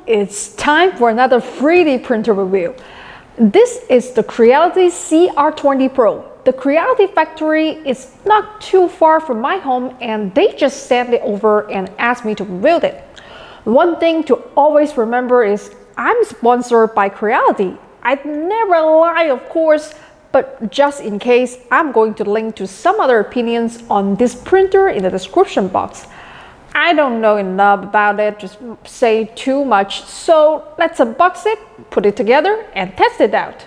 it's time for another 3D printer review. This is the Creality CR20 Pro. The Creality factory is not too far from my home and they just sent it over and asked me to build it. One thing to always remember is I'm sponsored by Creality. I'd never lie, of course, but just in case, I'm going to link to some other opinions on this printer in the description box. I don't know enough about it to say too much, so let's unbox it, put it together, and test it out.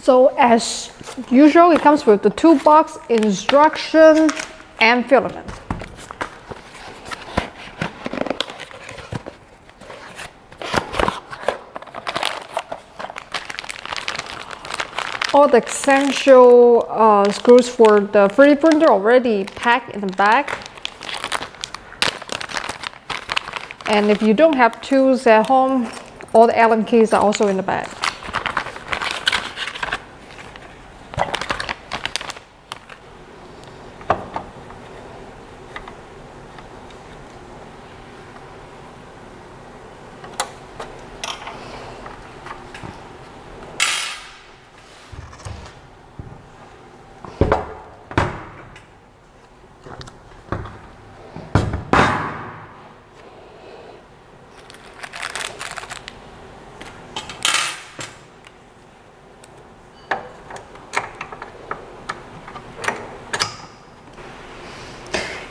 So as usual, it comes with the toolbox, instruction, and filament. All the essential screws for the 3D printer already packed in the back. And if you don't have tools at home, all the Allen keys are also in the back.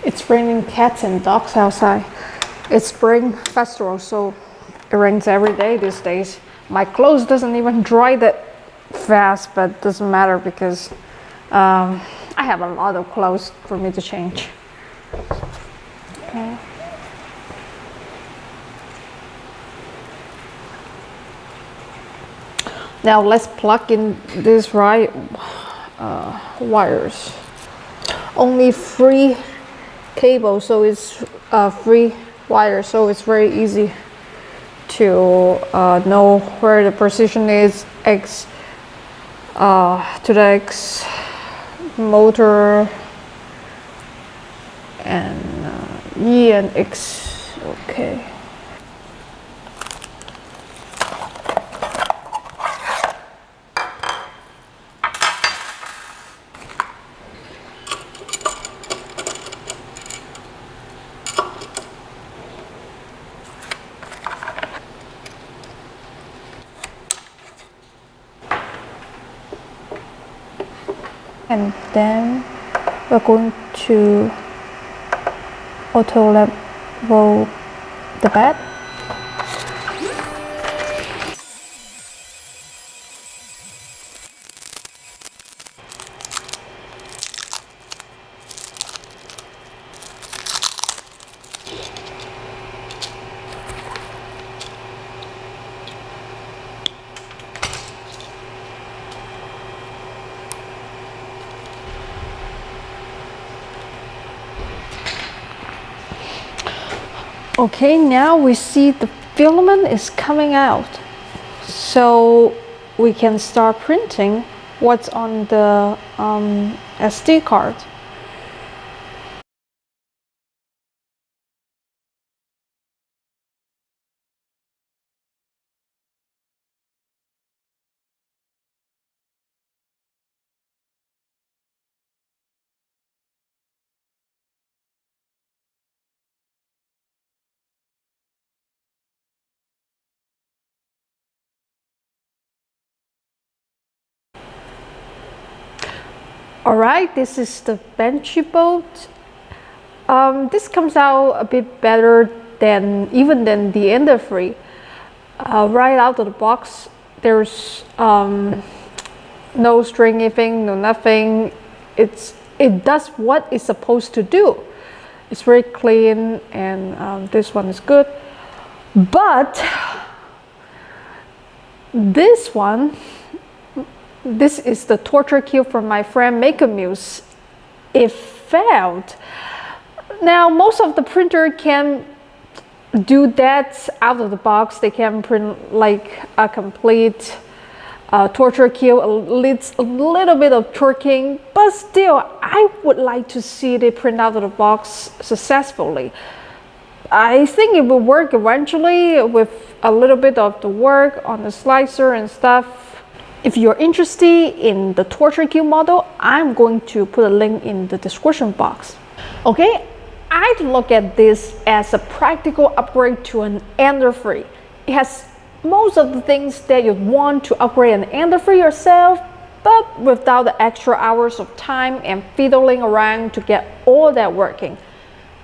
It's raining cats and dogs outside. It's spring festival, so it rains every day these days. My clothes doesn't even dry that fast, but it doesn't matter because I have a lot of clothes for me to change. Okay. Now let's plug in these wires. Only 3 cable, so it's free wire, so it's very easy to know where the position is X to the X motor and E and X. Okay. And then we're going to auto level the bed. Okay, now we see the filament is coming out, so we can start printing what's on the SD card. Alright, this is the Benchy boat. This comes out a bit better than the Ender 3. Right out of the box, there's no stringing, no nothing. It does what it's supposed to do. It's very clean, and this one is good. But this one, this is the torture cube from my friend Maker Muse. It failed. Now most of the printer can do that out of the box. They can print like a complete torture cube, needs a little bit of torquing, but still I would like to see it print out of the box successfully. I think it will work eventually with a little bit of the work on the slicer and stuff. If you're interested in the torture cube model, I'm going to put a link in the description box. Okay, I'd look at this as a practical upgrade to an Ender 3. It has most of the things that you want to upgrade an Ender 3 yourself, but without the extra hours of time and fiddling around to get all that working.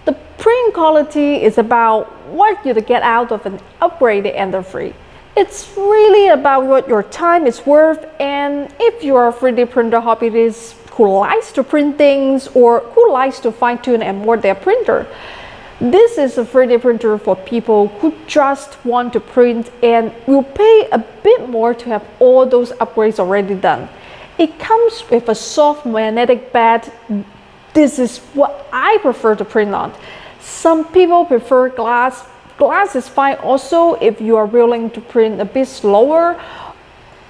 The print quality is about what you get out of an upgraded Ender 3. It's really about what your time is worth, and if you're a 3D printer hobbyist who likes to print things or who likes to fine-tune and mod their printer, this is a 3D printer for people who just want to print and will pay a bit more to have all those upgrades already done. It comes with a soft magnetic bed. This is what I prefer to print on. Some people prefer glass. Glass is fine also if you are willing to print a bit slower.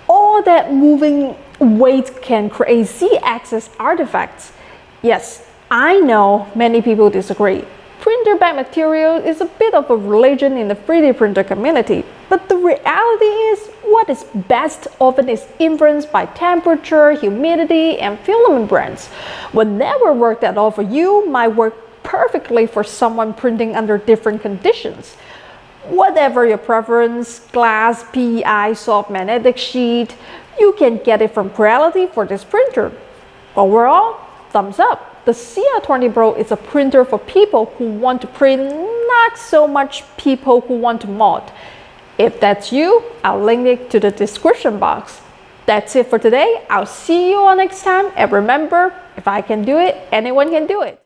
All that moving weight can create Z-axis artifacts. Yes, I know many people disagree. Printer bag material is a bit of a religion in the 3D printer community, but the reality is what is best often is influenced by temperature, humidity, and filament brands. Whatever worked at all for you might work perfectly for someone printing under different conditions. Whatever your preference, glass, PEI, soft magnetic sheet, you can get it from Creality for this printer. Overall, thumbs up. The CR20 Pro is a printer for people who want to print, not so much people who want to mod. If that's you, I'll link it to the description box. That's it for today. I'll see you all next time, and remember, if I can do it, anyone can do it.